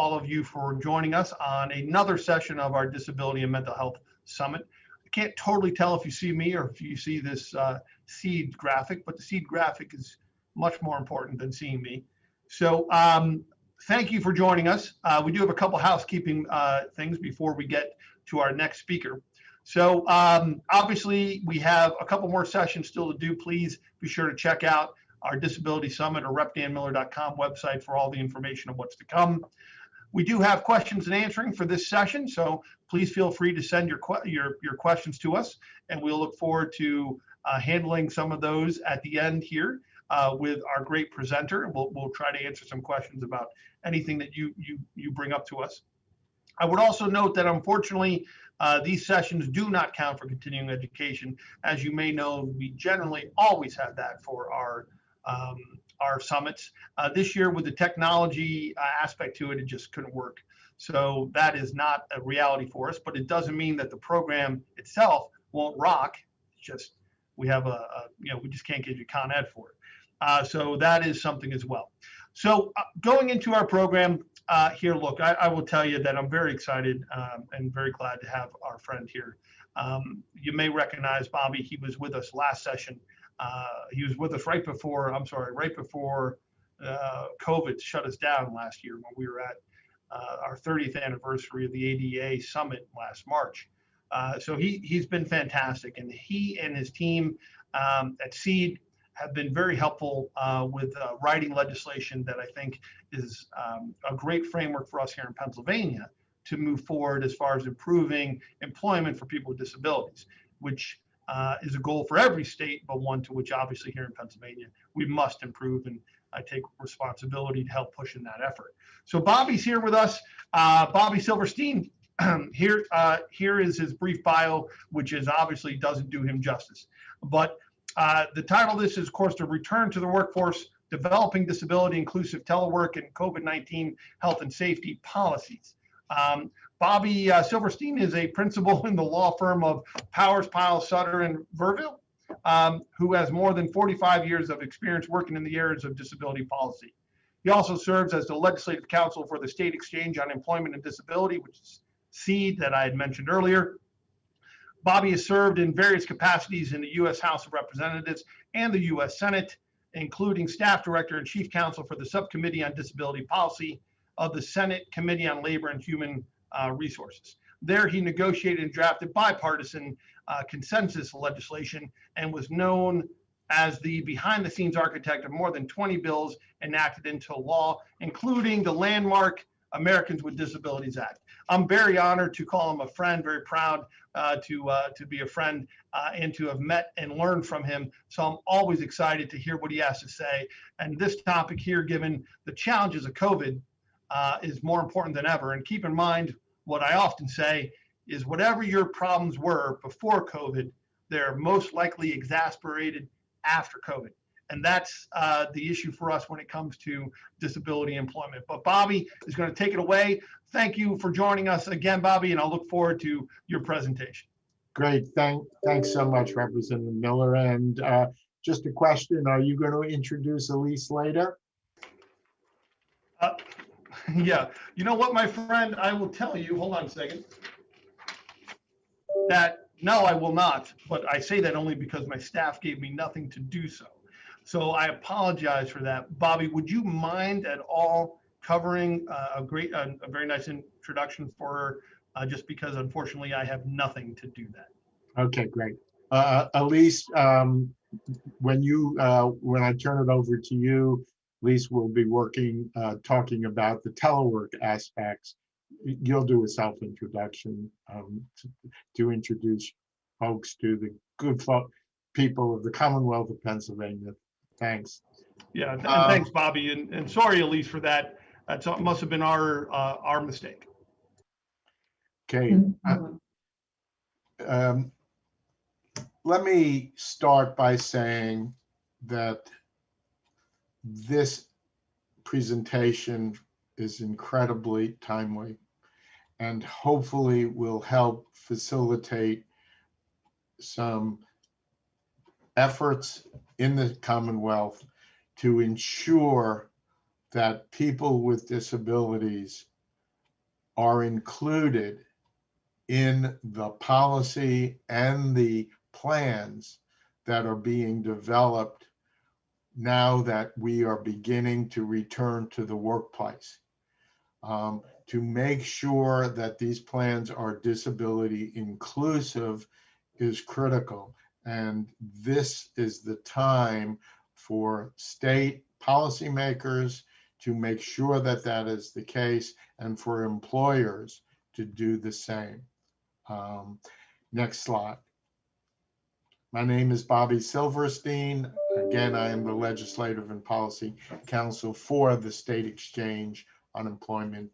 all of you for joining us on another session of our Disability and Mental Health Summit. I can't totally tell if you see me or if you see this seed graphic, but the seed graphic is much more important than seeing me. So thank you for joining us. We do have a couple housekeeping things before we get to our next speaker. So obviously we have a couple more sessions still to do. Please be sure to check out our Disability Summit or repdanmiller.com website for all the information of what's to come. We do have questions and answering for this session, so please feel free to send your questions to us, and we'll look forward to handling some of those at the end here with our great presenter. We'll try to answer some questions about anything that you bring up to us. I would also note that unfortunately, these sessions do not count for continuing education. As you may know, we generally always have that for our summits. This year with the technology aspect to it, it just couldn't work. So that is not a reality for us, but it doesn't mean that the program itself won't rock. It's just, we have we just can't give you Con Ed for it. So that is something as well. So going into our program here, look, I will tell you that I'm very excited and very glad to have our friend here. You may recognize Bobby. He was with us last session. He was with us right before COVID shut us down last year when we were at our 30th anniversary of the ADA Summit last March. So he's been fantastic, and he and his team at SEED have been very helpful with writing legislation that I think is a great framework for us here in Pennsylvania to move forward as far as improving employment for people with disabilities, which is a goal for every state, but one to which obviously here in Pennsylvania we must improve, and I take responsibility to help push in that effort. So Bobby's here with us. Bobby Silverstein, here is his brief bio, which is obviously doesn't do him justice. But the title of this is, of course, to return to the workforce, developing disability inclusive telework and COVID-19 health and safety policies. Bobby Silverstein is a principal in the law firm of Powers, Pyle, Sutter, and Verville, who has more than 45 years of experience working in the areas of disability policy. He also serves as the legislative counsel for the State Exchange on Employment and Disability, which is SEED that I had mentioned earlier. Bobby has served in various capacities in the U.S. House of Representatives and the U.S. Senate, including staff director and chief counsel for the Subcommittee on Disability Policy of the Senate Committee on Labor and Human Resources. There he negotiated and drafted bipartisan consensus legislation and was known as the behind-the-scenes architect of more than 20 bills enacted into law, including the landmark Americans with Disabilities Act. I'm very honored to call him a friend, very proud to be a friend and to have met and learned from him. So I'm always excited to hear what he has to say. And this topic here, given the challenges of COVID, is more important than ever. And keep in mind, what I often say is whatever your problems were before COVID, they're most likely exasperated after COVID. And that's the issue for us when it comes to disability employment. But Bobby is going to take it away. Thank you for joining us again, Bobby, and I'll look forward to your presentation. Great. Thanks so much, Representative Miller. And just a question, are you going to introduce Elise later? Yeah. You know what, my friend, I will tell you, hold on a second, that no, I will not. But I say that only because my staff gave me nothing to do so. So I apologize for that. Bobby, would you mind at all covering a very nice introduction for her, just because unfortunately I have nothing to do that. Okay, great. Elise, when I turn it over to you, Elise will be talking about the telework aspects. You'll do a self-introduction to introduce folks to the good people of the Commonwealth of Pennsylvania. Thanks. Yeah, and thanks, Bobby, and sorry, Elise, for that. That must have been our mistake. Okay. Let me start by saying that this presentation is incredibly timely and hopefully will help facilitate some efforts in the Commonwealth to ensure that people with disabilities are included in the policy and the plans that are being developed now that we are beginning to return to the workplace. To make sure that these plans are disability inclusive is critical. And this is the time for state policymakers to make sure that that is the case, and for employers to do the same. Next slide. My name is Bobby Silverstein. Again, I am the Legislative and Policy Counsel for the State Exchange on Employment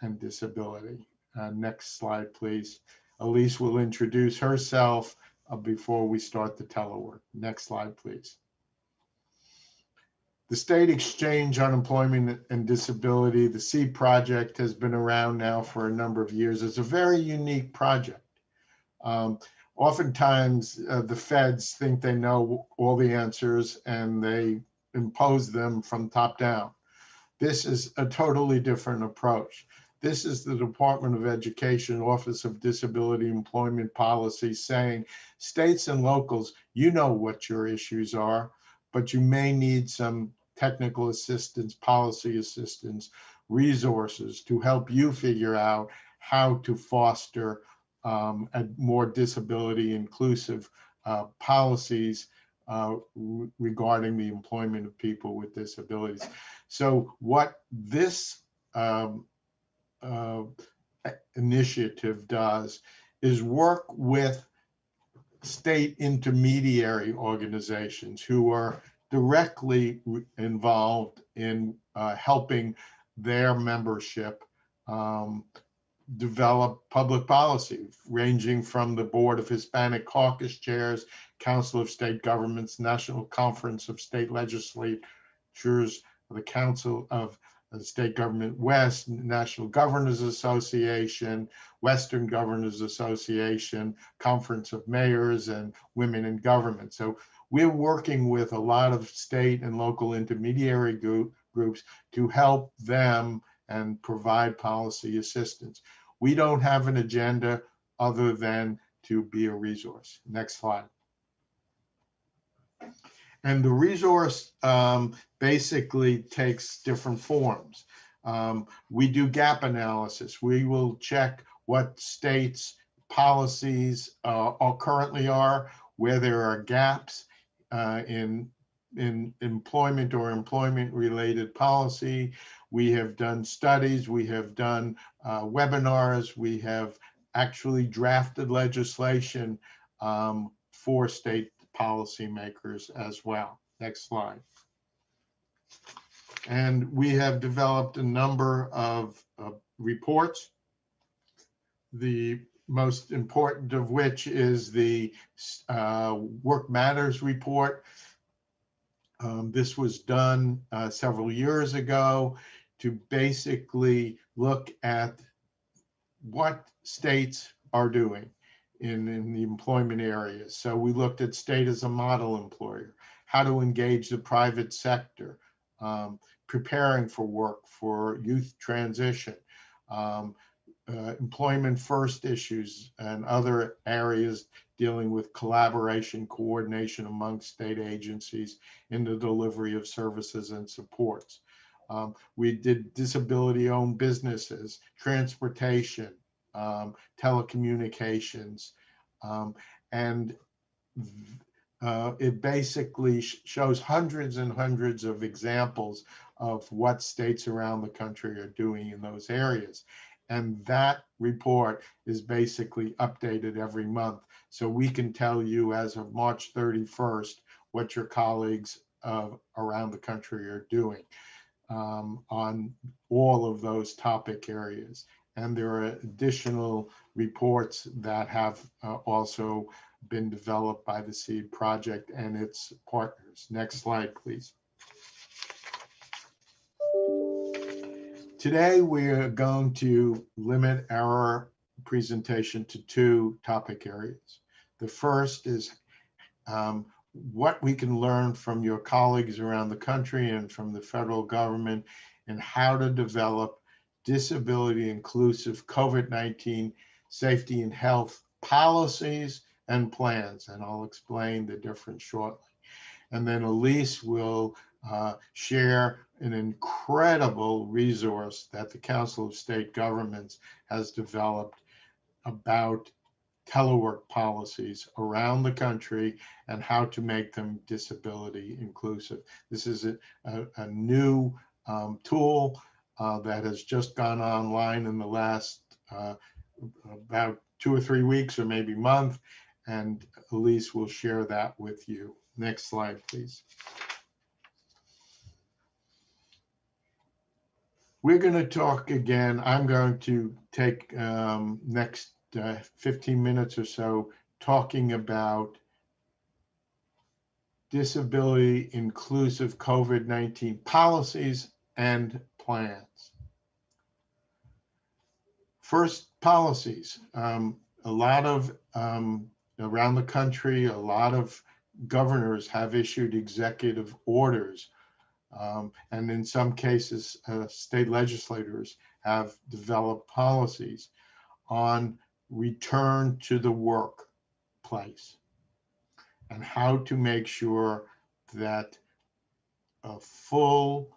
and Disability. Next slide, please. Elise will introduce herself before we start the telework. Next slide, please. The State Exchange on Employment and Disability, the SEED project, has been around now for a number of years. It's a very unique project. Oftentimes, the feds think they know all the answers and they impose them from top down. This is a totally different approach. This is the Department of Education Office of Disability Employment Policy saying, states and locals, you know what your issues are, but you may need some technical assistance, policy assistance, resources to help you figure out how to foster a more disability inclusive policies regarding the employment of people with disabilities. So what this initiative does is work with state intermediary organizations who are directly involved in helping their membership develop public policy, ranging from the Board of Hispanic Caucus Chairs, Council of State Governments, National Conference of State Legislatures, the Council of the State Government West, National Governors Association, Western Governors Association, Conference of Mayors, and Women in Government. So we're working with a lot of state and local intermediary groups to help them and provide policy assistance. We don't have an agenda other than to be a resource. Next slide. And the resource basically takes different forms. We do gap analysis. We will check what states' policies currently are, where there are gaps in employment or employment-related policy. We have done studies, we have done webinars, we have actually drafted legislation for state policymakers as well. Next slide. And we have developed a number of reports, the most important of which is the Work Matters report. This was done several years ago to basically look at what states are doing in the employment areas. So we looked at state as a model employer, how to engage the private sector, preparing for work, for youth transition, employment first issues, and other areas dealing with collaboration, coordination among state agencies in the delivery of services and supports. We did disability-owned businesses, transportation, telecommunications, and it basically shows hundreds and hundreds of examples of what states around the country are doing in those areas. And that report is basically updated every month. So we can tell you as of March 31st what your colleagues around the country are doing on all of those topic areas. And there are additional reports that have also been developed by the SEED project and its partners. Next slide, please. Today, we are going to limit our presentation to two topic areas. The first is what we can learn from your colleagues around the country and from the federal government and how to develop disability inclusive COVID-19 safety and health policies and plans. And I'll explain the difference shortly. And then Elise will share an incredible resource that the Council of State Governments has developed about telework policies around the country and how to make them disability inclusive. This is a new tool that has just gone online in the last about 2 or 3 weeks or maybe month, and Elise will share that with you. Next slide, please. We're going to talk again. I'm going to take next 15 minutes or so talking about disability inclusive COVID-19 policies and plans. First, policies. A lot of around the country, a lot of governors have issued executive orders, and in some cases, state legislators have developed policies on return to the workplace and how to make sure that a full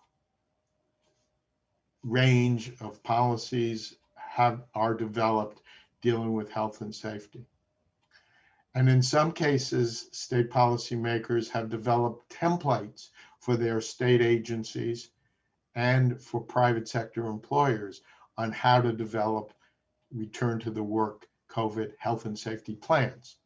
range of policies are developed dealing with health and safety. And in some cases, state policymakers have developed templates for their state agencies and for private sector employers on how to develop return to the work COVID health and safety plans.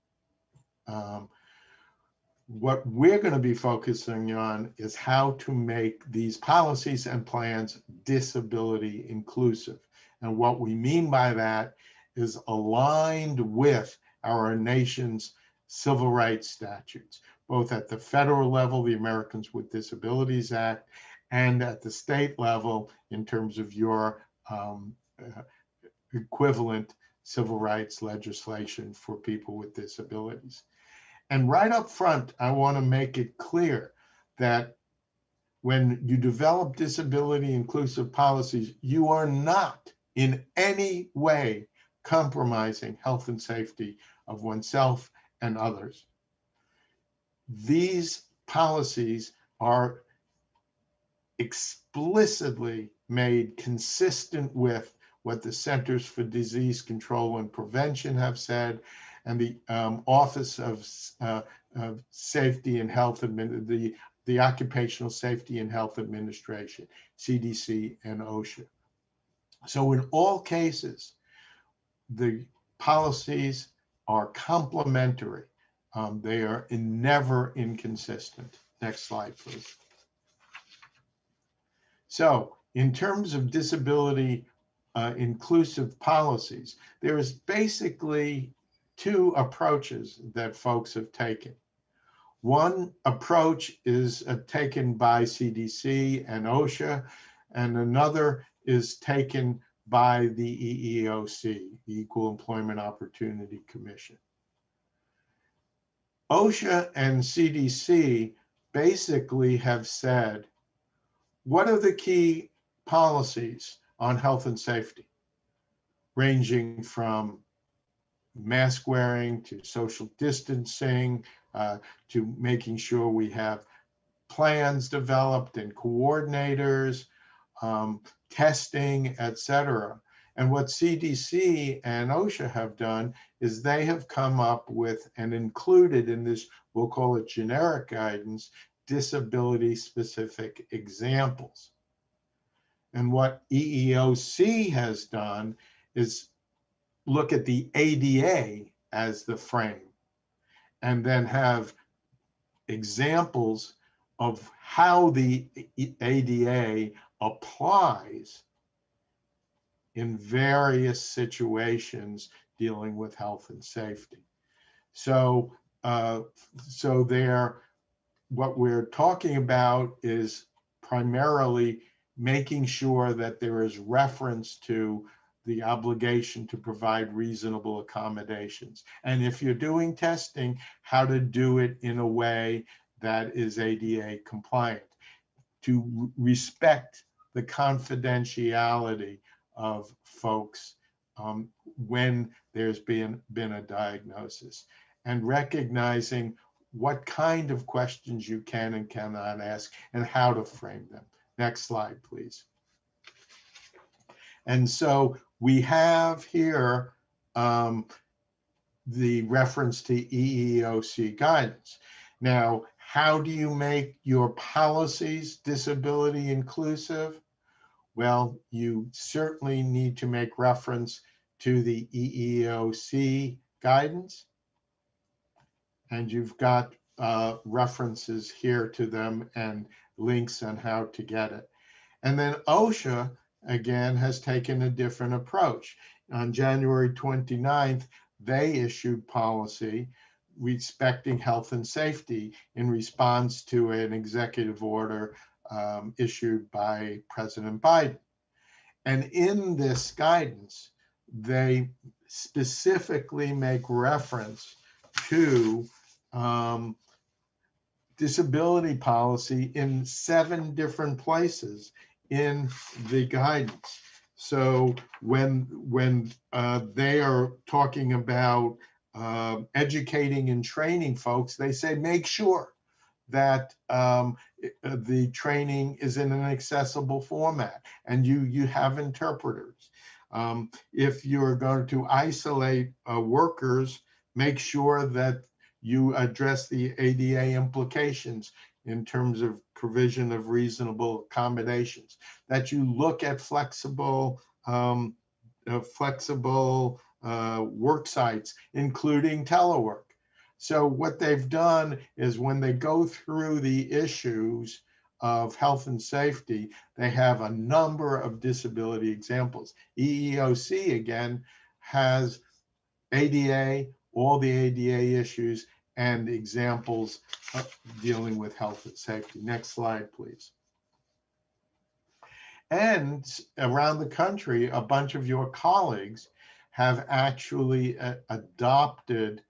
What we're going to be focusing on is how to make these policies and plans disability inclusive. And what we mean by that is aligned with our nation's civil rights statutes, both at the federal level, the Americans with Disabilities Act, and at the state level in terms of your equivalent civil rights legislation for people with disabilities. And right up front, I want to make it clear that when you develop disability inclusive policies, you are not in any way compromising health and safety of oneself and others. These policies are explicitly made consistent with what the Centers for Disease Control and Prevention have said, and the Office of Safety and Health, the Occupational Safety and Health Administration, CDC and OSHA. So in all cases, the policies are complementary. They are never inconsistent. Next slide, please. So in terms of disability inclusive policies, there is basically two approaches that folks have taken. One approach is taken by CDC and OSHA, and another is taken by the EEOC, the Equal Employment Opportunity Commission. OSHA and CDC basically have said, what are the key policies on health and safety, ranging from mask wearing to social distancing, to making sure we have plans developed and coordinators, testing, etc. And what CDC and OSHA have done is they have come up with and included in this, we'll call it generic guidance, disability specific examples. And what EEOC has done is look at the ADA as the frame and then have examples of how the ADA applies in various situations dealing with health and safety. So, what we're talking about is primarily making sure that there is reference to the obligation to provide reasonable accommodations. And if you're doing testing, how to do it in a way that is ADA compliant, to respect the confidentiality of folks when there's been a diagnosis, and recognizing what kind of questions you can and cannot ask and how to frame them. Next slide, please. And so we have here the reference to EEOC guidance. Now, how do you make your policies disability inclusive? Well, you certainly need to make reference to the EEOC guidance. And you've got references here to them and links on how to get it. And then OSHA, again, has taken a different approach. On January 29th, they issued policy respecting health and safety in response to an executive order issued by President Biden. And in this guidance, they specifically make reference to disability policy in 7 different places in the guidance. So when they are talking about educating and training folks, they say make sure that the training is in an accessible format and you have interpreters. If you're going to isolate workers, make sure that you address the ADA implications in terms of provision of reasonable accommodations, that you look at flexible work sites, including telework. So what they've done is when they go through the issues of health and safety, they have a number of disability examples. EEOC, again, has ADA, all the ADA issues, and examples dealing with health and safety. Next slide, please. And around the country, a bunch of your colleagues have actually adopted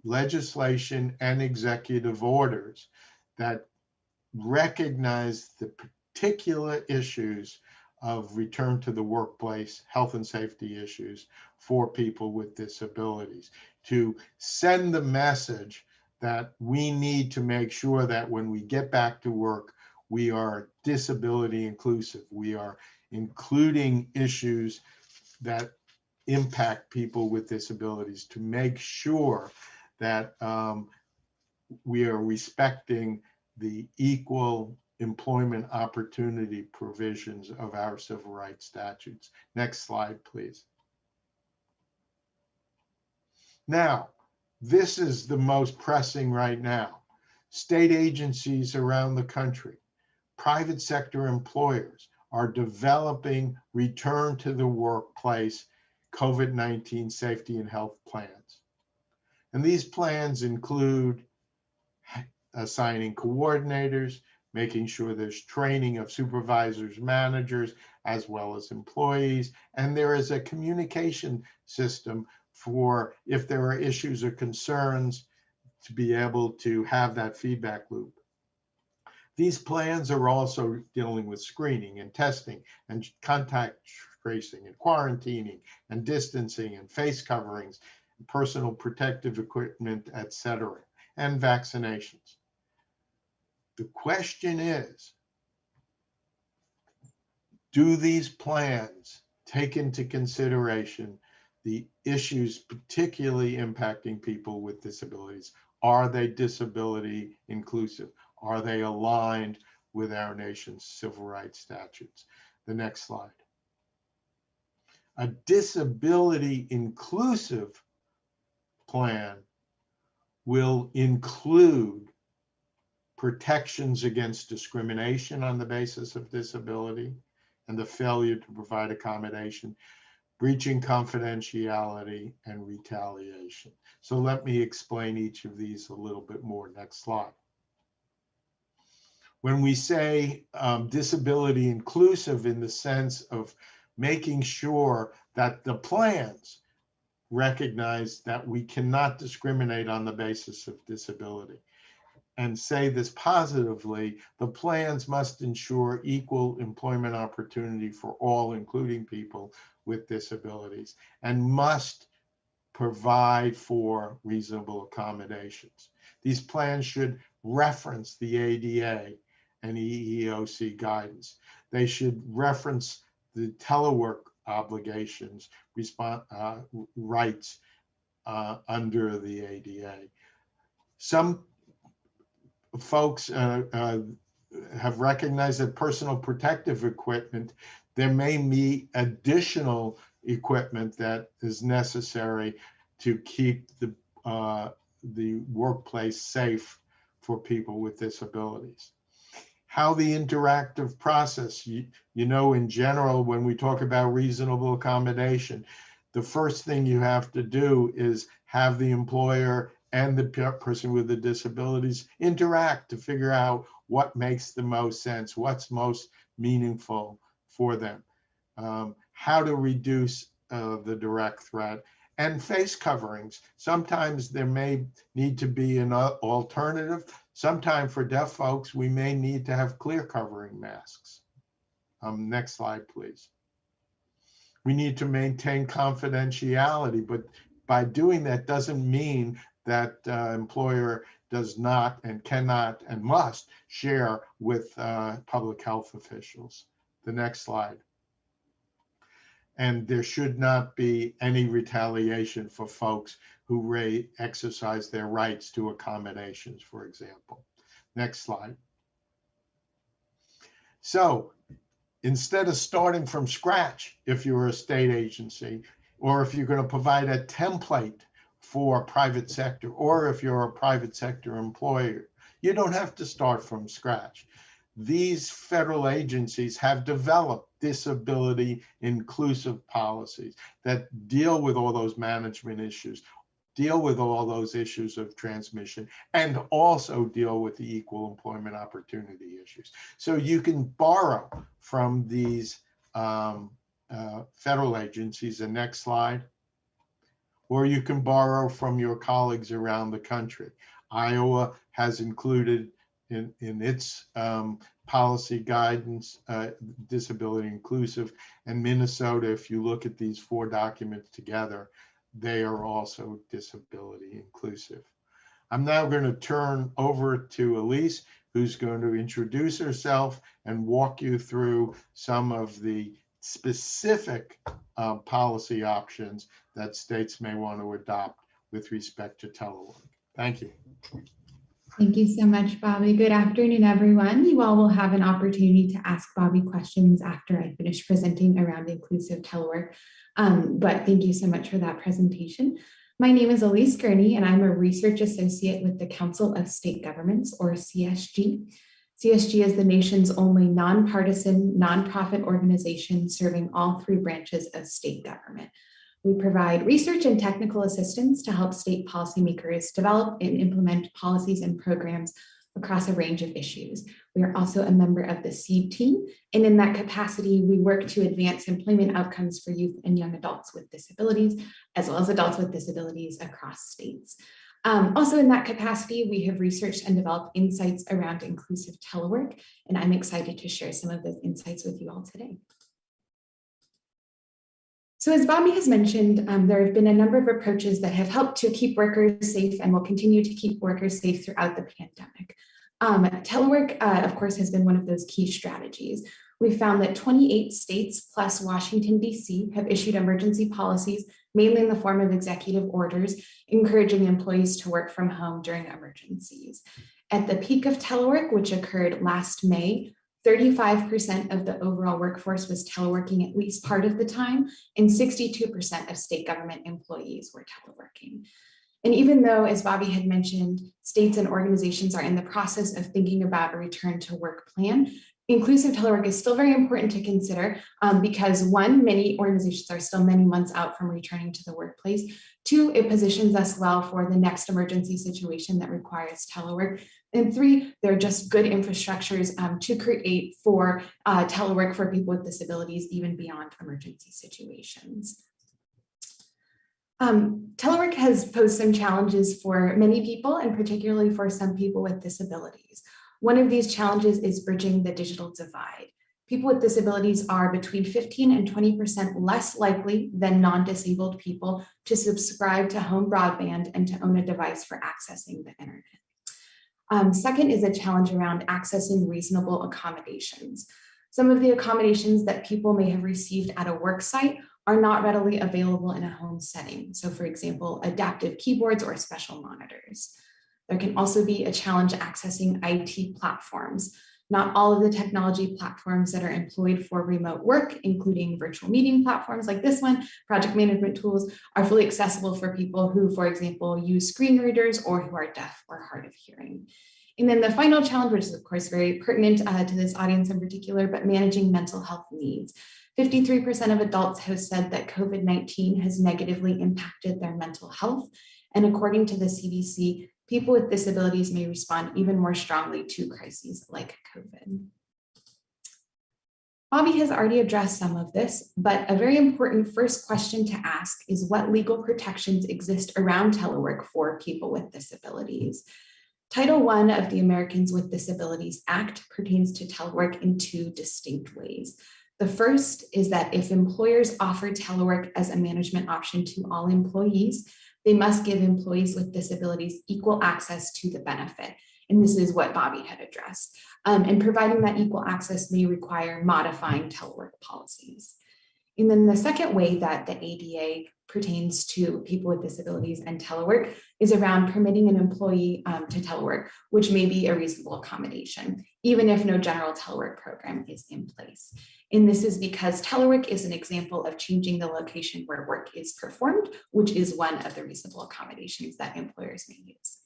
legislation and executive orders that recognize the particular issues of return to the workplace, health and safety issues for people with disabilities, to send the message that we need to make sure that when we get back to work, we are disability inclusive. We are including issues that impact people with disabilities, to make sure that we are respecting the equal employment opportunity provisions of our civil rights statutes. Next slide, please. Now, this is the most pressing right now. State agencies around the country, private sector employers are developing return to the workplace COVID-19 safety and health plans. And these plans include assigning coordinators, making sure there's training of supervisors, managers, as well as employees. And there is a communication system for if there are issues or concerns to be able to have that feedback loop. These plans are also dealing with screening and testing and contact tracing and quarantining and distancing and face coverings, personal protective equipment, etc., and vaccinations. The question is, do these plans take into consideration the issues particularly impacting people with disabilities? Are they disability inclusive? Are they aligned with our nation's civil rights statutes? The next slide. A disability inclusive plan will include protections against discrimination on the basis of disability and the failure to provide accommodation, breaching confidentiality, and retaliation. So let me explain each of these a little bit more. Next slide. When we say disability inclusive in the sense of making sure that the plans recognize that we cannot discriminate on the basis of disability. and say this positively, the plans must ensure equal employment opportunity for all, including people with disabilities, and must provide for reasonable accommodations. These plans should reference the ADA and EEOC guidance. They should reference the telework obligations, rights under the ADA. Some folks have recognized that personal protective equipment, there may be additional equipment that is necessary to keep the workplace safe for people with disabilities. How the interactive process, you know, in general, when we talk about reasonable accommodation, the first thing you have to do is have the employer and the person with the disabilities interact to figure out what makes the most sense, what's most meaningful for them, how to reduce the direct threat, and face coverings. Sometimes there may need to be an alternative. Sometimes for deaf folks, we may need to have clear covering masks. Next slide, please. We need to maintain confidentiality, but by doing that doesn't mean that employer does not and cannot and must share with public health officials. The next slide. And there should not be any retaliation for folks who exercise their rights to accommodations, for example. Next slide. So instead of starting from scratch, if you're a state agency, or if you're going to provide a template for private sector, or if you're a private sector employer, you don't have to start from scratch. These federal agencies have developed disability inclusive policies that deal with all those management issues, deal with all those issues of transmission, and also deal with the equal employment opportunity issues. So you can borrow from these federal agencies. The next slide. Or you can borrow from your colleagues around the country. Iowa has included in its policy guidance, disability inclusive, and Minnesota, if you look at these 4 documents together, they are also disability inclusive. I'm now going to turn over to Elise, who's going to introduce herself and walk you through some of the specific policy options that states may want to adopt with respect to telework. Thank you. Thank you so much, Bobby. Good afternoon, everyone. You all will have an opportunity to ask Bobby questions after I finish presenting around inclusive telework. But thank you so much for that presentation. My name is Elise Gurney, and I'm a research associate with the Council of State Governments, or CSG. CSG is the nation's only nonpartisan, nonprofit organization serving all 3 branches of state government. We provide research and technical assistance to help state policymakers develop and implement policies and programs across a range of issues. We are also a member of the SEED team, and in that capacity, we work to advance employment outcomes for youth and young adults with disabilities, as well as adults with disabilities across states. Also in that capacity, we have researched and developed insights around inclusive telework, and I'm excited to share some of those insights with you all today. So as Bobby has mentioned, there have been a number of approaches that have helped to keep workers safe and will continue to keep workers safe throughout the pandemic. Telework, of course, has been one of those key strategies. We found that 28 states plus Washington, D.C. have issued emergency policies, mainly in the form of executive orders, encouraging employees to work from home during emergencies. At the peak of telework, which occurred last May, 35% of the overall workforce was teleworking at least part of the time, and 62% of state government employees were teleworking. And even though, as Bobby had mentioned, states and organizations are in the process of thinking about a return to work plan, inclusive telework is still very important to consider because 1, many organizations are still many months out from returning to the workplace. 2, it positions us well for the next emergency situation that requires telework. And 3, there are just good infrastructures to create for telework for people with disabilities, even beyond emergency situations. Telework has posed some challenges for many people, and particularly for some people with disabilities. One of these challenges is bridging the digital divide. People with disabilities are between 15 and 20% less likely than non-disabled people to subscribe to home broadband and to own a device for accessing the internet. Second is a challenge around accessing reasonable accommodations. Some of the accommodations that people may have received at a work site are not readily available in a home setting. So for example, adaptive keyboards or special monitors. There can also be a challenge accessing IT platforms. Not all of the technology platforms that are employed for remote work, including virtual meeting platforms like this one, project management tools, are fully accessible for people who, for example, use screen readers or who are deaf or hard of hearing. And then the final challenge, which is of course very pertinent to this audience in particular, but managing mental health needs. 53% of adults have said that COVID-19 has negatively impacted their mental health. And according to the CDC, people with disabilities may respond even more strongly to crises like COVID. Bobby has already addressed some of this, but a very important first question to ask is what legal protections exist around telework for people with disabilities. Title I of the Americans with Disabilities Act pertains to telework in two distinct ways. The first is that if employers offer telework as a management option to all employees, they must give employees with disabilities equal access to the benefit. And this is what Bobby had addressed. And providing that equal access may require modifying telework policies. And then the second way that the ADA pertains to people with disabilities and telework is around permitting an employee to telework, which may be a reasonable accommodation, even if no general telework program is in place. And this is because telework is an example of changing the location where work is performed, which is one of the reasonable accommodations that employers may use.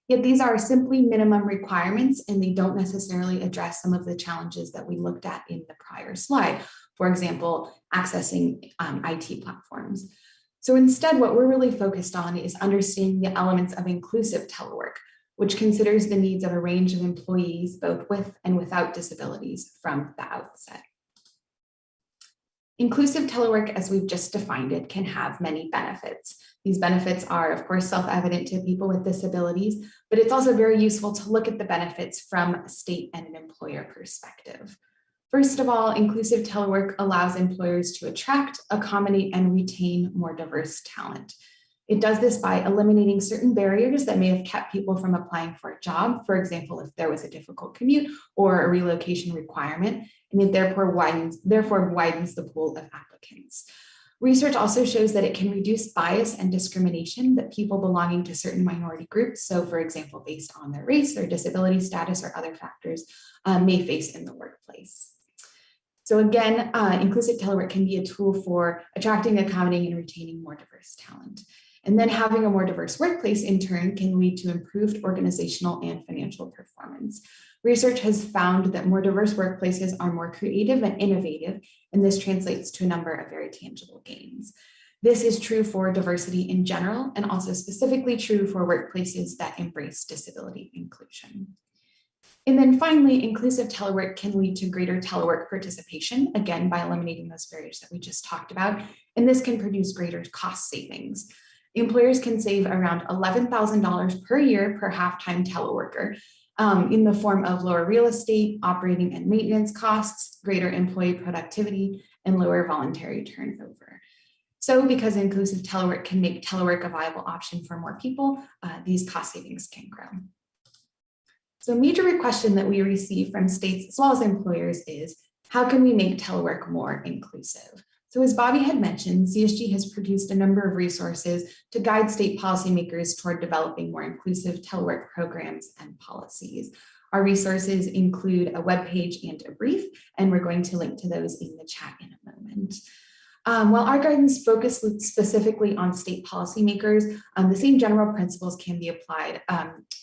Yet these are simply minimum requirements, and they don't necessarily address some of the challenges that we looked at in the prior slide. For example, accessing IT platforms. So instead, what we're really focused on is understanding the elements of inclusive telework, which considers the needs of a range of employees, both with and without disabilities from the outset. Inclusive telework, as we've just defined it, can have many benefits. These benefits are, of course, self-evident to people with disabilities, but it's also very useful to look at the benefits from a state and an employer perspective. First of all, inclusive telework allows employers to attract, accommodate, and retain more diverse talent. It does this by eliminating certain barriers that may have kept people from applying for a job. For example, if there was a difficult commute or a relocation requirement, and it therefore widens the pool of applicants. Research also shows that it can reduce bias and discrimination that people belonging to certain minority groups, so for example, based on their race or disability status or other factors, may face in the workplace. So again, inclusive telework can be a tool for attracting, accommodating, and retaining more diverse talent. And then having a more diverse workplace in turn can lead to improved organizational and financial performance. Research has found that more diverse workplaces are more creative and innovative, and this translates to a number of very tangible gains. This is true for diversity in general, and also specifically true for workplaces that embrace disability inclusion. And then finally, inclusive telework can lead to greater telework participation, again, by eliminating those barriers that we just talked about, and this can produce greater cost savings. Employers can save around $11,000 per year per half-time teleworker in the form of lower real estate, operating and maintenance costs, greater employee productivity, and lower voluntary turnover. So because inclusive telework can make telework a viable option for more people, these cost savings can grow. So a major question that we receive from states as well as employers is, how can we make telework more inclusive? So as Bobby had mentioned, CSG has produced a number of resources to guide state policymakers toward developing more inclusive telework programs and policies. Our resources include a webpage and a brief, and we're going to link to those in the chat in a moment. While our guidance focuses specifically on state policymakers, the same general principles can be applied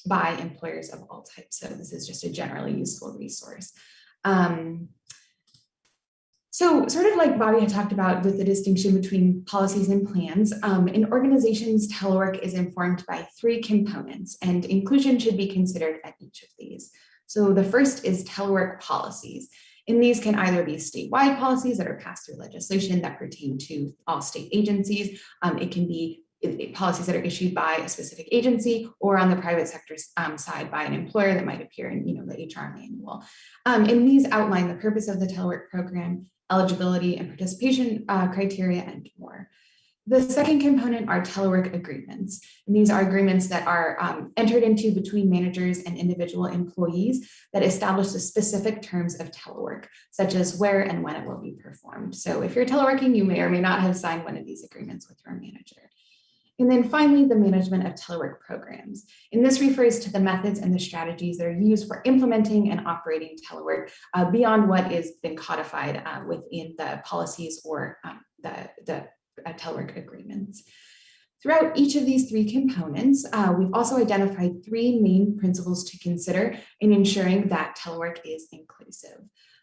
by employers of all types. So this is just a generally useful resource. So sort of like Bobby had talked about with the distinction between policies and plans, in organizations, telework is informed by three components, and inclusion should be considered at each of these. So the first is telework policies. And these can either be statewide policies that are passed through legislation that pertain to all state agencies. It can be policies that are issued by a specific agency, or on the private sector side by an employer that might appear in the HR manual. And these outline the purpose of the telework program, eligibility and participation criteria, and more. The second component are telework agreements. And these are agreements that are entered into between managers and individual employees that establish the specific terms of telework, such as where and when it will be performed. So if you're teleworking, you may or may not have signed one of these agreements with your manager. And then finally, the management of telework programs. And this refers to the methods and the strategies that are used for implementing and operating telework beyond what has been codified within the policies or the telework agreements. Throughout each of these three components, we've also identified three main principles to consider in ensuring that telework is inclusive.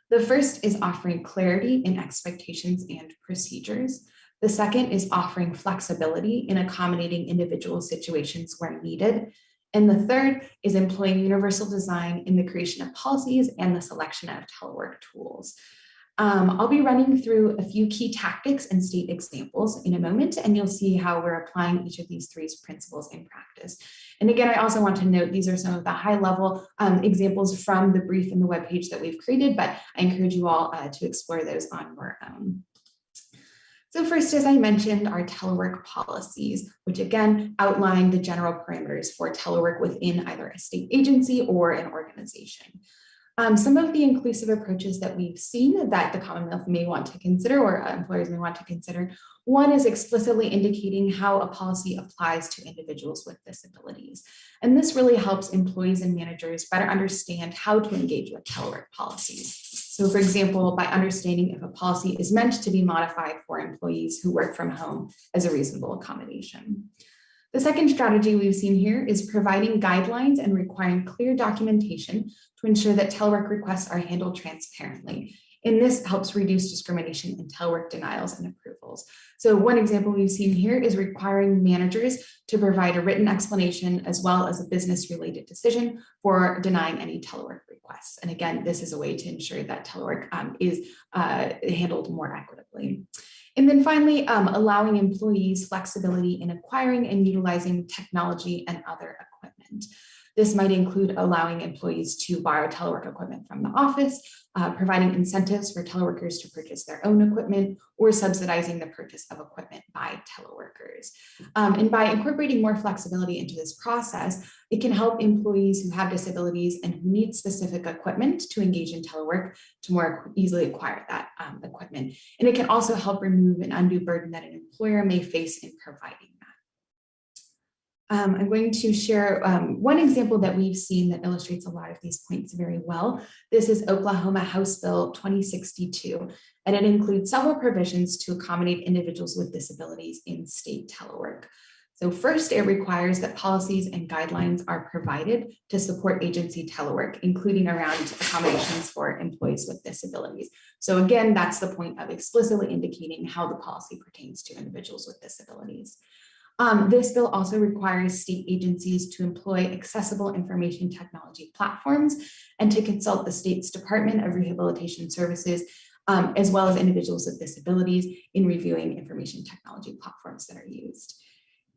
The first is offering clarity in expectations and procedures. The second is offering flexibility in accommodating individual situations where needed. And the third is employing universal design in the creation of policies and the selection of telework tools. I'll be running through a few key tactics and state examples in a moment, and you'll see how we're applying each of these three principles in practice. And again, I also want to note these are some of the high-level examples from the brief and the webpage that we've created, but I encourage you all to explore those on your own. So first, as I mentioned, are telework policies, which again outline the general parameters for telework within either a state agency or an organization. Some of the inclusive approaches that we've seen that the Commonwealth may want to consider or employers may want to consider, one is explicitly indicating how a policy applies to individuals with disabilities. And this really helps employees and managers better understand how to engage with telework policies. So for example, by understanding if a policy is meant to be modified for employees who work from home as a reasonable accommodation. The second strategy we've seen here is providing guidelines and requiring clear documentation to ensure that telework requests are handled transparently. And this helps reduce discrimination in telework denials and approvals. So one example we've seen here is requiring managers to provide a written explanation as well as a business-related decision for denying any telework requests. And again, this is a way to ensure that telework is handled more equitably. And then finally, allowing employees flexibility in acquiring and utilizing technology and other equipment. This might include allowing employees to borrow telework equipment from the office, providing incentives for teleworkers to purchase their own equipment, or subsidizing the purchase of equipment by teleworkers. And by incorporating more flexibility into this process, it can help employees who have disabilities and who need specific equipment to engage in telework to more easily acquire that equipment. And it can also help remove an undue burden that an employer may face in providing that. I'm going to share one example that we've seen that illustrates a lot of these points very well. This is Oklahoma House Bill 2062, and it includes several provisions to accommodate individuals with disabilities in state telework. So first, it requires that policies and guidelines are provided to support agency telework, including around accommodations for employees with disabilities. So again, that's the point of explicitly indicating how the policy pertains to individuals with disabilities. This bill also requires state agencies to employ accessible information technology platforms and to consult the state's Department of Rehabilitation Services, as well as individuals with disabilities in reviewing information technology platforms that are used.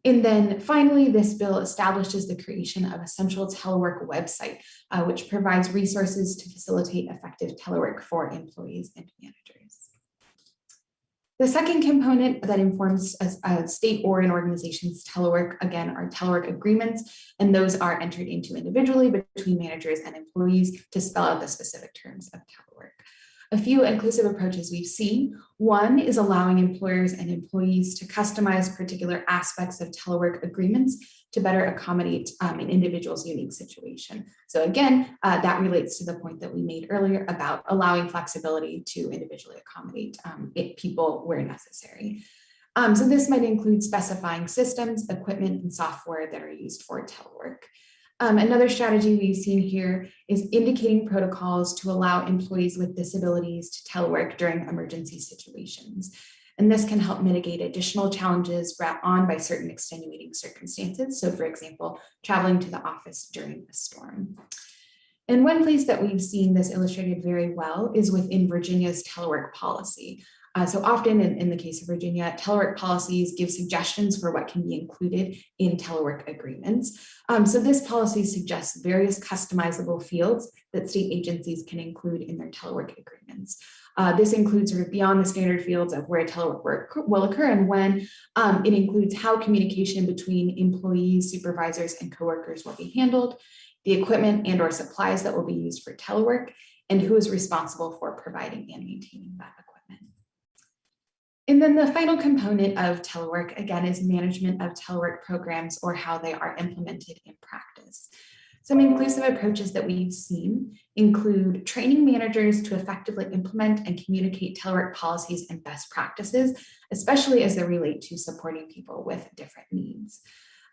And then finally, this bill establishes the creation of a central telework website, which provides resources to facilitate effective telework for employees and managers. The second component that informs a state or an organization's telework, again, are telework agreements, and those are entered into individually between managers and employees to spell out the specific terms of telework. A few inclusive approaches we've seen. One is allowing employers and employees to customize particular aspects of telework agreements to better accommodate an individual's unique situation. So again, that relates to the point that we made earlier about allowing flexibility to individually accommodate people where necessary. So this might include specifying systems, equipment, and software that are used for telework. Another strategy we've seen here is indicating protocols to allow employees with disabilities to telework during emergency situations. And this can help mitigate additional challenges brought on by certain extenuating circumstances. So for example, traveling to the office during a storm. And one place that we've seen this illustrated very well is within Virginia's telework policy. So often in the case of Virginia, telework policies give suggestions for what can be included in telework agreements. So this policy suggests various customizable fields that state agencies can include in their telework agreements. This includes sort of beyond the standard fields of where telework work will occur and when. It includes how communication between employees, supervisors, and coworkers will be handled, the equipment and or supplies that will be used for telework, and who is responsible for providing and maintaining that equipment. And then the final component of telework, again, is management of telework programs or how they are implemented in practice. Some inclusive approaches that we've seen include training managers to effectively implement and communicate telework policies and best practices, especially as they relate to supporting people with different needs.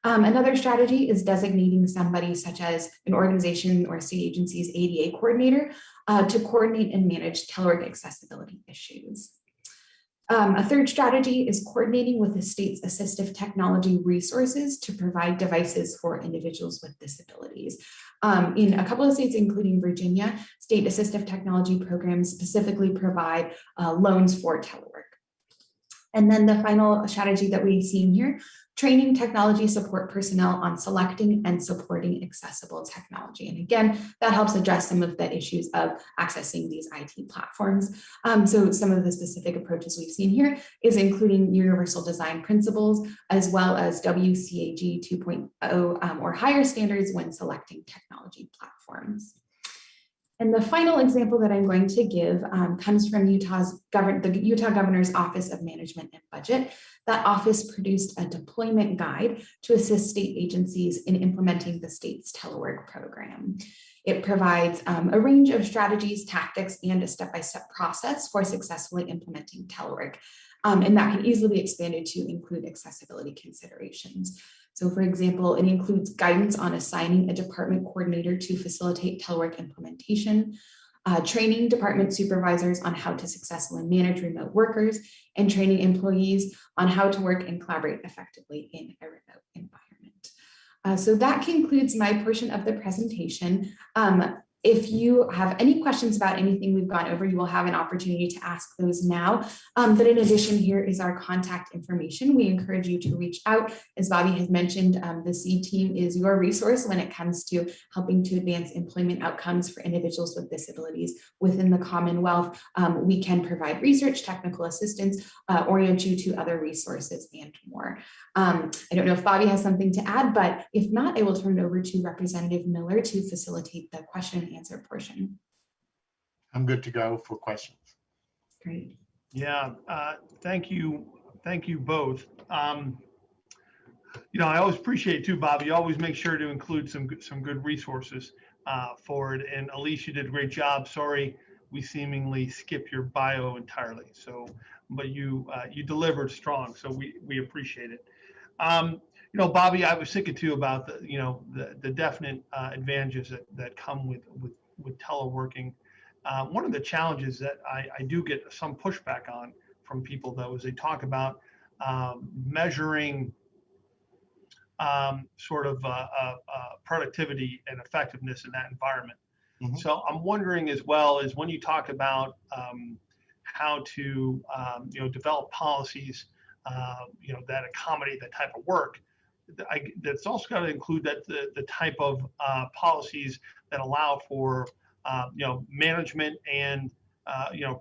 Another strategy is designating somebody such as an organization or state agency's ADA coordinator to coordinate and manage telework accessibility issues. A third strategy is coordinating with the state's assistive technology resources to provide devices for individuals with disabilities. In a couple of states, including Virginia, state assistive technology programs specifically provide loans for telework. And then the final strategy that we've seen here, training technology support personnel on selecting and supporting accessible technology. And again, that helps address some of the issues of accessing these IT platforms. So some of the specific approaches we've seen here is including universal design principles, as well as WCAG 2.0 or higher standards when selecting technology platforms. And the final example that I'm going to give comes from the Utah Governor's Office of Management and Budget. That office produced a deployment guide to assist state agencies in implementing the state's telework program. It provides a range of strategies, tactics, and a step-by-step process for successfully implementing telework. And that can easily be expanded to include accessibility considerations. So for example, it includes guidance on assigning a department coordinator to facilitate telework implementation, training department supervisors on how to successfully manage remote workers, and training employees on how to work and collaborate effectively in a remote environment. So that concludes my portion of the presentation. If you have any questions about anything we've gone over, you will have an opportunity to ask those now. But in addition, here is our contact information. We encourage you to reach out. As Bobby has mentioned, the SEED team is your resource when it comes to helping to advance employment outcomes for individuals with disabilities within the Commonwealth. We can provide research, technical assistance, orient you to other resources and more. I don't know if Bobby has something to add, but if not, I will turn it over to Representative Miller to facilitate the question and answer portion. I'm good to go for questions. Great. Yeah, thank you both. You know, I always appreciate too, Bobby. You always make sure to include some good resources for it. And Elise, you did a great job. Sorry, we seemingly skipped your bio entirely. So, but you delivered strong. So we appreciate it. You know, Bobby, I was thinking too about the definite advantages that come with teleworking. One of the challenges that I do get some pushback on from people, though, is they talk about measuring sort of productivity and effectiveness in that environment. Mm-hmm. So I'm wondering as well as when you talk about how to develop policies that accommodate that type of work, that's also got to include that the type of policies that allow for management and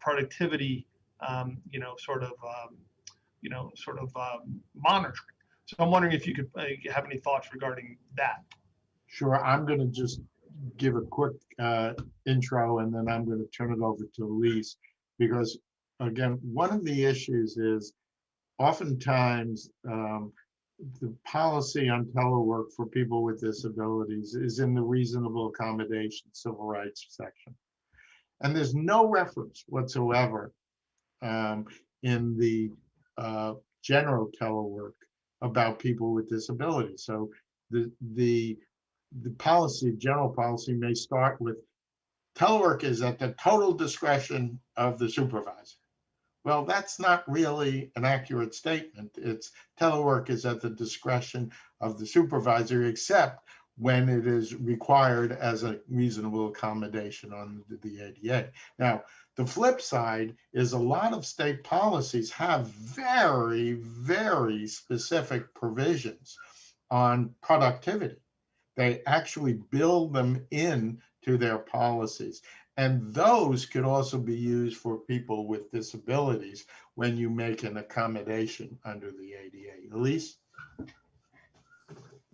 productivity monitoring. So I'm wondering if you could have any thoughts regarding that. Sure. I'm going to just give a quick intro, and then I'm going to turn it over to Elise, because again, one of the issues is oftentimes the policy on telework for people with disabilities is in the reasonable accommodation civil rights section. And there's no reference whatsoever in the general telework about people with disabilities. So the policy, general policy, may start with telework is at the total discretion of the supervisor. Well, that's not really an accurate statement. It's telework is at the discretion of the supervisor, except when it is required as a reasonable accommodation under the ADA. Now, the flip side is a lot of state policies have very, very specific provisions on productivity. They actually build them into their policies. And those could also be used for people with disabilities when you make an accommodation under the ADA. Elise?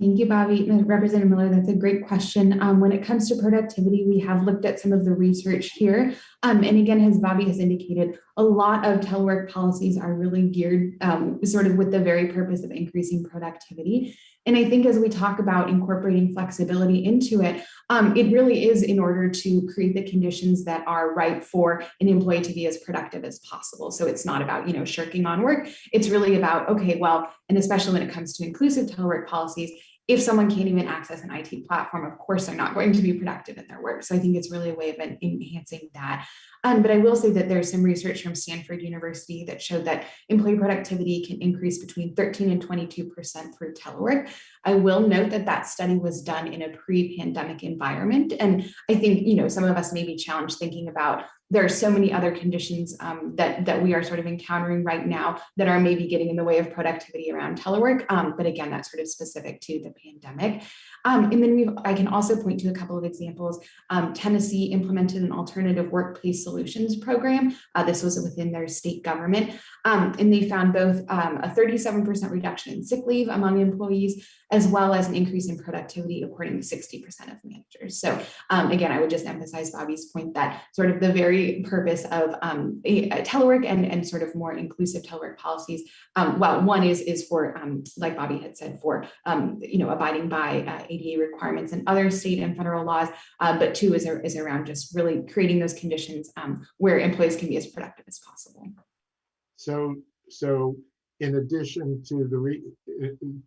Thank you, Bobby. Representative Miller, that's a great question. When it comes to productivity, we have looked at some of the research here. And again, as Bobby has indicated, a lot of telework policies are really geared sort of with the very purpose of increasing productivity. And I think as we talk about incorporating flexibility into it, it really is in order to create the conditions that are right for an employee to be as productive as possible. So it's not about, shirking on work. It's really about, okay, well, and especially when it comes to inclusive telework policies, if someone can't even access an IT platform, of course, they're not going to be productive in their work. So I think it's really a way of enhancing that. But I will say that there's some research from Stanford University that showed that employee productivity can increase between 13 and 22% through telework. I will note that that study was done in a pre-pandemic environment. And I think, some of us may be challenged thinking about there are so many other conditions that we are sort of encountering right now that are maybe getting in the way of productivity around telework. But again, that's sort of specific to the pandemic. And then I can also point to a couple of examples. Tennessee implemented an alternative workplace solutions program. This was within their state government. And they found both a 37% reduction in sick leave among employees, as well as an increase in productivity, according to 60% of managers. So again, I would just emphasize Bobby's point that sort of the very purpose of telework and sort of more inclusive telework policies. Well, one is for, like Bobby had said, for abiding by ADA requirements and other state and federal laws, but two is around just really creating those conditions where employees can be as productive as possible. So in addition to the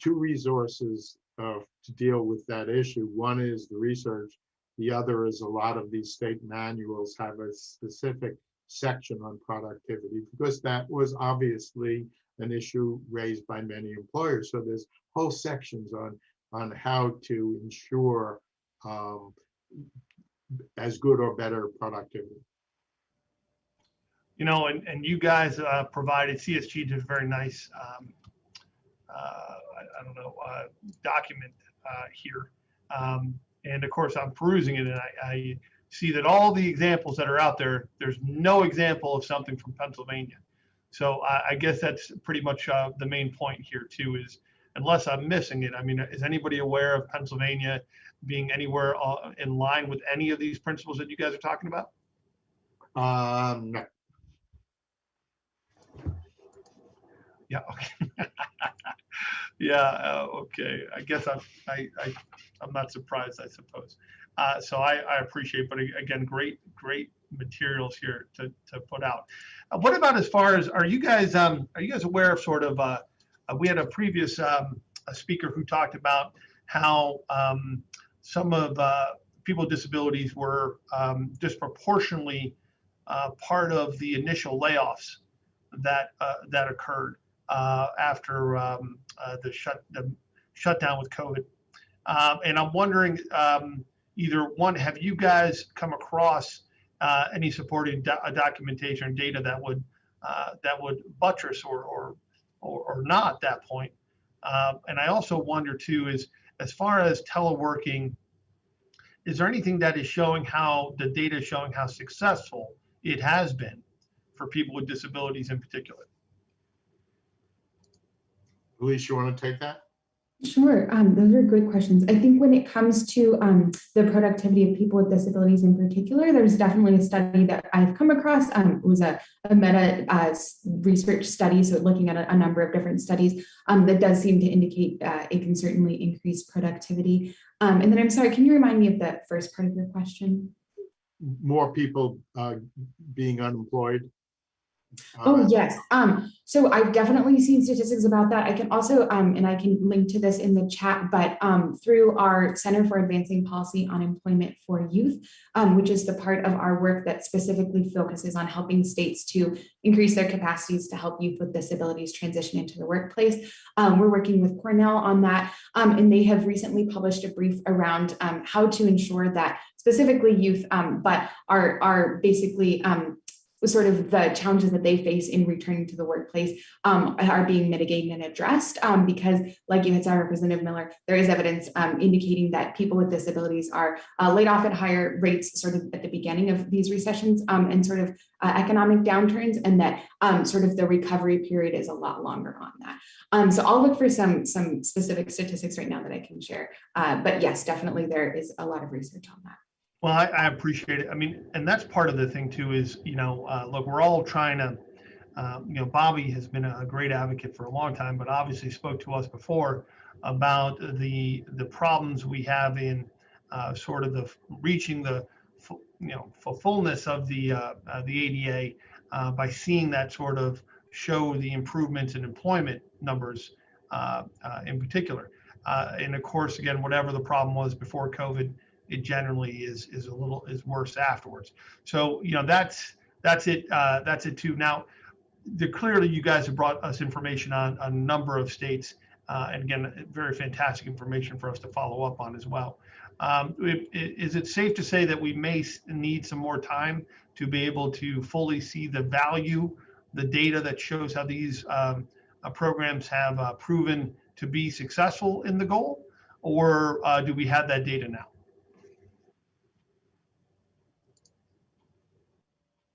two resources to deal with that issue, one is the research, the other is a lot of these state manuals have a specific section on productivity, because that was obviously an issue raised by many employers. So there's whole sections on how to ensure as good or better productivity. And you guys provided, CSG did a very nice, document here. And of course, I'm perusing it, and I see that all the examples that are out there, there's no example of something from Pennsylvania. So I guess that's pretty much the main point here too, is unless I'm missing it. I mean, is anybody aware of Pennsylvania being anywhere in line with any of these principles that you guys are talking about? No. Yeah. Okay. Yeah. Okay. I guess I'm not surprised, I suppose. So I appreciate, but again, great materials here to put out. What about as far as, are you guys aware of sort of, we had a previous a speaker who talked about how some of people with disabilities were disproportionately part of the initial layoffs that occurred after the shutdown with COVID. And I'm wondering, either one, have you guys come across any supporting documentation or data that would buttress or not that point? And I also wonder too, is as far as teleworking, is there anything that is showing how the data is showing how successful it has been for people with disabilities in particular? Elise, you want to take that? Sure, those are good questions. I think when it comes to the productivity of people with disabilities in particular, there's definitely a study that I've come across. It was a meta research study, so looking at a number of different studies that does seem to indicate it can certainly increase productivity. And then I'm sorry, can you remind me of the first part of your question? More people being unemployed. Oh, yes. So I've definitely seen statistics about that. I can also, and I can link to this in the chat, but through our Center for Advancing Policy on Employment for Youth, which is the part of our work that specifically focuses on helping states to increase their capacities to help youth with disabilities transition into the workplace. We're working with Cornell on that, and they have recently published a brief around how to ensure that specifically youth, but are basically sort of the challenges that they face in returning to the workplace are being mitigated and addressed because, like you had said, Representative Miller, there is evidence indicating that people with disabilities are laid off at higher rates sort of at the beginning of these recessions and sort of economic downturns, and that sort of the recovery period is a lot longer on that. So I'll look for some specific statistics right now that I can share. But yes, definitely there is a lot of research on that. Well, I appreciate it. I mean, and that's part of the thing too is, look, we're all trying to, Bobby has been a great advocate for a long time, but obviously spoke to us before about the problems we have in sort of the reaching the, fullness of the ADA by seeing that sort of show the improvements in employment numbers in particular. And of course, again, whatever the problem was before COVID, it generally is worse afterwards. So that's it. That's it too. Now, clearly you guys have brought us information on a number of states, and again, very fantastic information for us to follow up on as well. Is it safe to say that we may need some more time to be able to fully see the value, the data that shows how these programs have proven to be successful in the goal, or do we have that data now?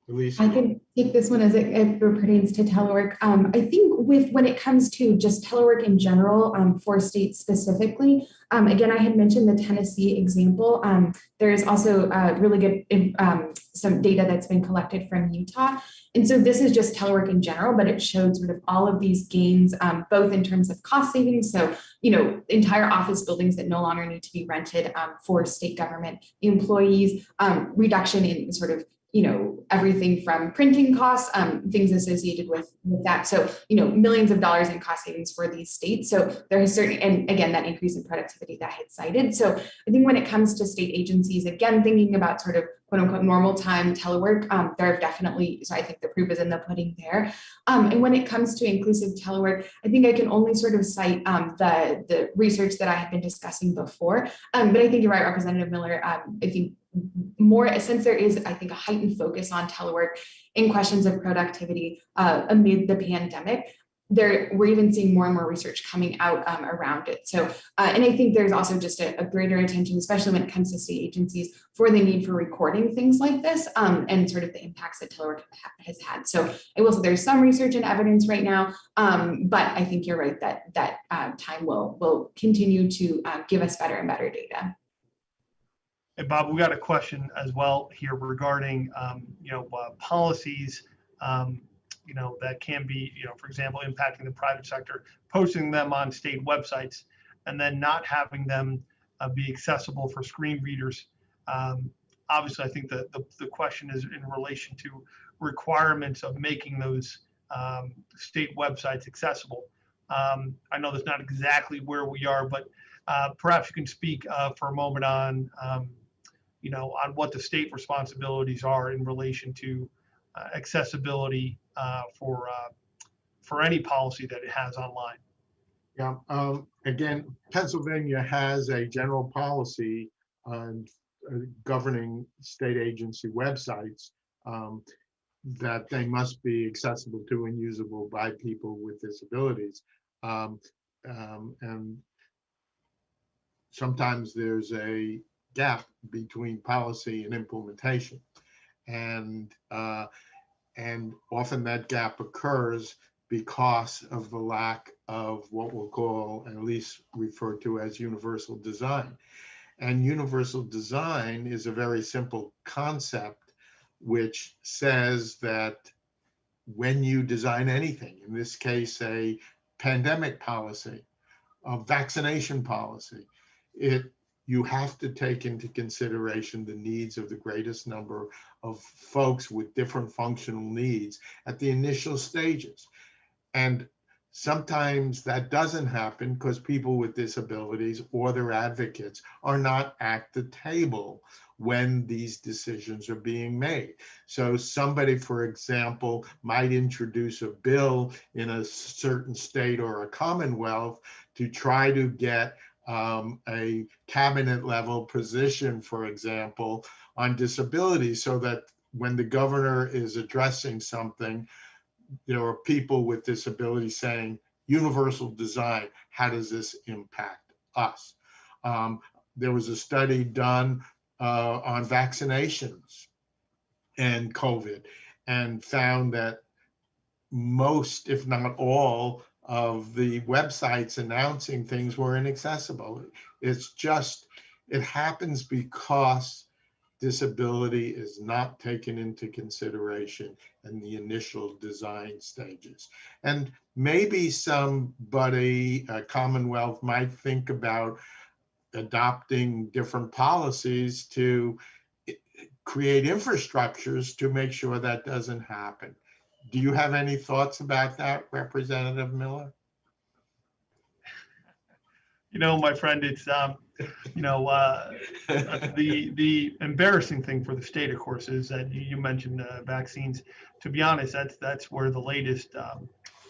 Elisa? I can take this one as it pertains to telework. I think when it comes to just telework in general for states specifically, again, I had mentioned the Tennessee example. There is also really good some data that's been collected from Utah. And so this is just telework in general, but it showed sort of all of these gains, both in terms of cost savings. So, entire office buildings that no longer need to be rented for state government employees, reduction in sort of everything from printing costs, things associated with that. So, millions of dollars in cost savings for these states. So there is certainly, and again, that increase in productivity that I had cited. So I think when it comes to state agencies, again, thinking about sort of quote unquote normal time telework, there are definitely, so I think the proof is in the pudding there. And when it comes to inclusive telework, I think I can only sort of cite the research that I had been discussing before. But I think you're right, Representative Miller. I think more, since there is, I think, a heightened focus on telework in questions of productivity amid the pandemic, we're even seeing more and more research coming out around it. So, and I think there's also just a greater attention, especially when it comes to state agencies, for the need for recording things like this and sort of the impacts that telework has had. So I will say there's some research and evidence right now, but I think you're right that time will continue to give us better and better data. Hey, Bob, we got a question as well here regarding, policies, that can be, for example, impacting the private sector, posting them on state websites, and then not having them be accessible for screen readers. Obviously, I think the question is in relation to requirements of making those state websites accessible. I know that's not exactly where we are, but perhaps you can speak for a moment on on what the state responsibilities are in relation to accessibility for any policy that it has online. Yeah, again, Pennsylvania has a general policy on governing state agency websites that they must be accessible to and usable by people with disabilities. And sometimes there's a gap between policy and implementation. And often that gap occurs because of the lack of what we'll call, at least referred to as, universal design. And universal design is a very simple concept which says that when you design anything, in this case, a pandemic policy, a vaccination policy, it you have to take into consideration the needs of the greatest number of folks with different functional needs at the initial stages. And sometimes that doesn't happen because people with disabilities or their advocates are not at the table when these decisions are being made. So somebody, for example, might introduce a bill in a certain state or a commonwealth to try to get a cabinet level position, for example, on disability, so that when the governor is addressing something, there are people with disabilities saying, universal design, how does this impact us? There was a study done on vaccinations and COVID, and found that most, if not all, of the websites announcing things were inaccessible. It's just, it happens because disability is not taken into consideration in the initial design stages. And maybe somebody, a Commonwealth, might think about adopting different policies to create infrastructures to make sure that doesn't happen. Do you have any thoughts about that, Representative Miller? You know, my friend, it's you know, the embarrassing thing for the state, of course, is that you mentioned vaccines. To be honest, that's where the latest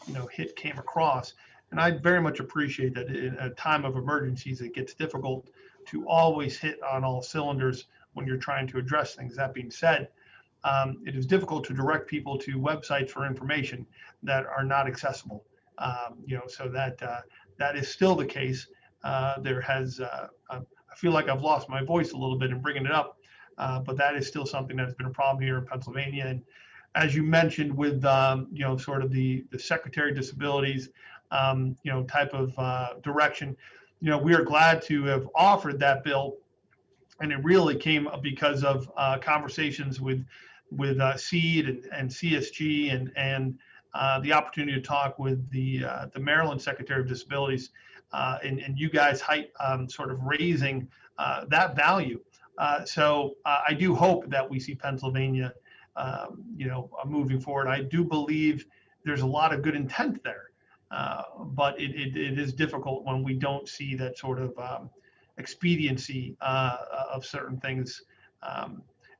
you know, hit came across, and I very much appreciate that in a time of emergencies, it gets difficult to always hit on all cylinders when you're trying to address things. That being said, it is difficult to direct people to websites for information that are not accessible. You know, so that is still the case. There has, I feel like I've lost my voice a little bit in bringing it up, but that is still something that's been a problem here in Pennsylvania. And as you mentioned, with you know, sort of the Secretary of Disabilities, you know, type of direction, you know, we are glad to have offered that bill, and it really came because of conversations with SEED and CSG, and the opportunity to talk with the Maryland Secretary of Disabilities, and you guys sort of raising that value. So I do hope that we see Pennsylvania, you know, moving forward. I do believe there's a lot of good intent there, but it is difficult when we don't see that sort of expediency of certain things,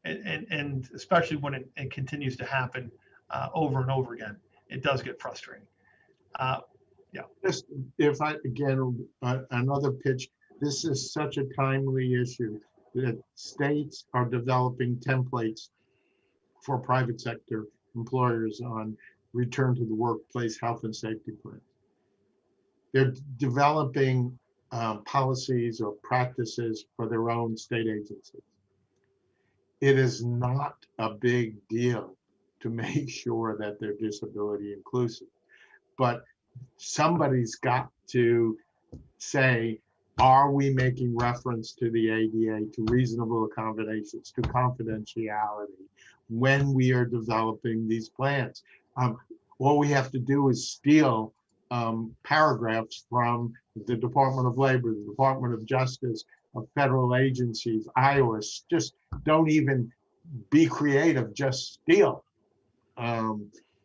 and especially when it continues to happen over and over again. It does get frustrating. Yeah. Just, if I, again, another pitch, this is such a timely issue that states are developing templates for private sector employers on return to the workplace health and safety plans. They're developing policies or practices for their own state agencies. It is not a big deal to make sure that they're disability inclusive, but somebody's got to say, are we making reference to the ADA, to reasonable accommodations, to confidentiality when we are developing these plans? All we have to do is steal paragraphs from the Department of Labor, the Department of Justice, of federal agencies, IOS. Just don't even be creative, just steal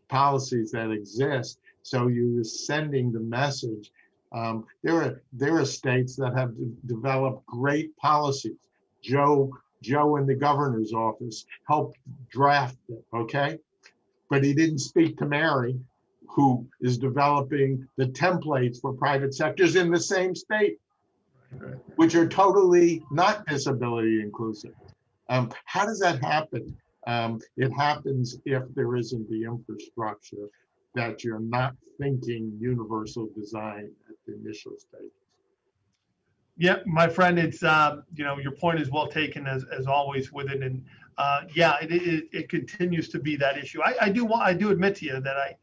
policies that exist. So you're sending the message. There are states that have developed great policies. Joe in the governor's office helped draft it, okay? But he didn't speak to Mary, who is developing the templates for private sectors in the same state, which are totally not disability inclusive. How does that happen? It happens if there isn't the infrastructure, that you're not thinking universal design at the initial stage. Yeah, my friend, it's you know, your point is well taken as always with it, and yeah, it continues to be that issue. I do admit to you that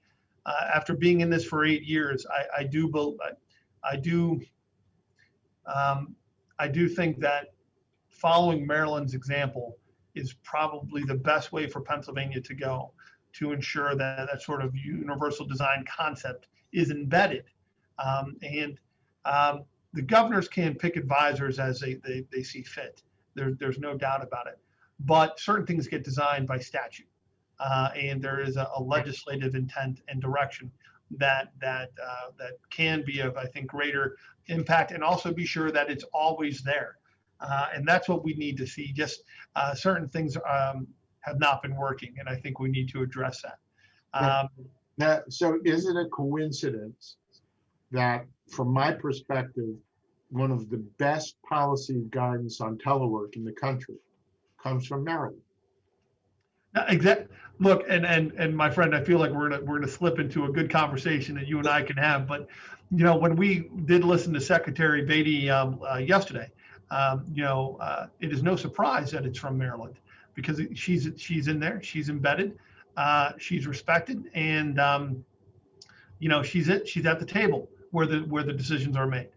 after being in this for 8 years, I do think that following Maryland's example is probably the best way for Pennsylvania to go, to ensure that that sort of universal design concept is embedded. The governors can pick advisors as they see fit. There's no doubt about it. But certain things get designed by statute, and there is a legislative intent and direction that can be of, I think, greater impact, and also be sure that it's always there. And that's what we need to see. Just certain things have not been working, and I think we need to address that. So is it a coincidence that, from my perspective, one of the best policy guidance on telework in the country comes from Maryland? Look, and my friend, I feel like we're gonna slip into a good conversation that you and I can have. But when we did listen to Secretary Beatty yesterday, it is no surprise that it's from Maryland, because she's in there, she's embedded, she's respected, and she's at the table where the decisions are made,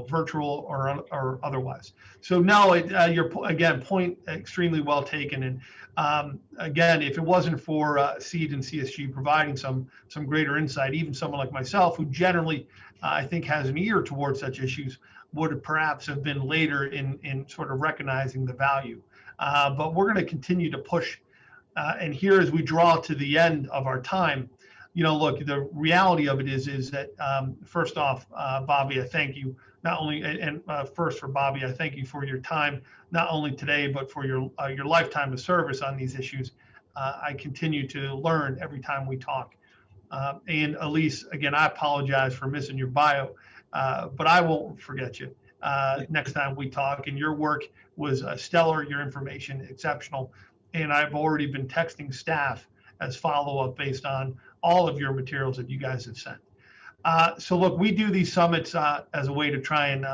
virtual or otherwise. So no, your point extremely well taken. And again, if it wasn't for SEED and CSG providing some greater insight, even someone like myself, who generally I think has an ear towards such issues, would perhaps have been later in sort of recognizing the value. But we're going to continue to push. And here, as we draw to the end of our time, look, the reality of it is that first off, Bobby, I thank you not only, and first for Bobby, I thank you for your time, not only today, but for your lifetime of service on these issues. I continue to learn every time we talk. And Elise, again, I apologize for missing your bio, but I won't forget you next time we talk. And your work was stellar, your information exceptional. And I've already been texting staff as follow-up based on all of your materials that you guys have sent. So look, we do these summits as a way to try and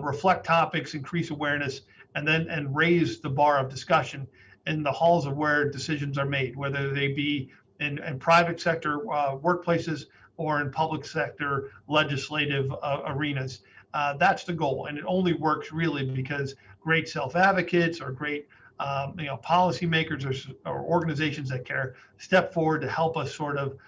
reflect topics, increase awareness, and raise the bar of discussion in the halls of where decisions are made, whether they be in private sector workplaces or in public sector legislative arenas. That's the goal, and it only works really because great self-advocates or great policymakers or organizations that care step forward to help us sort of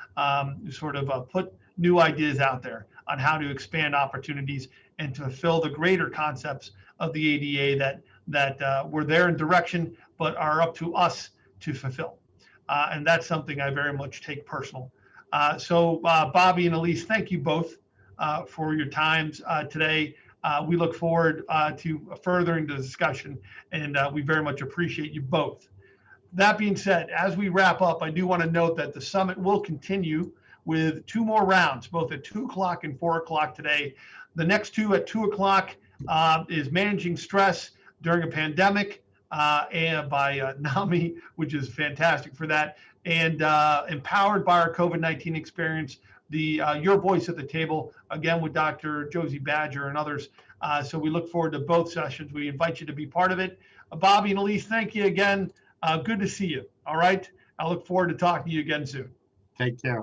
put new ideas out there on how to expand opportunities and to fulfill the greater concepts of the ADA that were there in direction, but are up to us to fulfill. And that's something I very much take personal. So Bobby and Elise, thank you both for your times today. We look forward to furthering the discussion, and we very much appreciate you both. That being said, as we wrap up, I do want to note that the summit will continue with 2 more rounds, both at 2 o'clock and 4 o'clock today. The next 2 at 2 o'clock is Managing Stress During a Pandemic, and by NAMI, which is fantastic for that, and Empowered by Our COVID-19 Experience, Your Voice at the Table, again with Dr. Josie Badger and others. So we look forward to both sessions. We invite you to be part of it. Bobby and Elise, thank you again. Good to see you. All right. I look forward to talking to you again soon. Take care.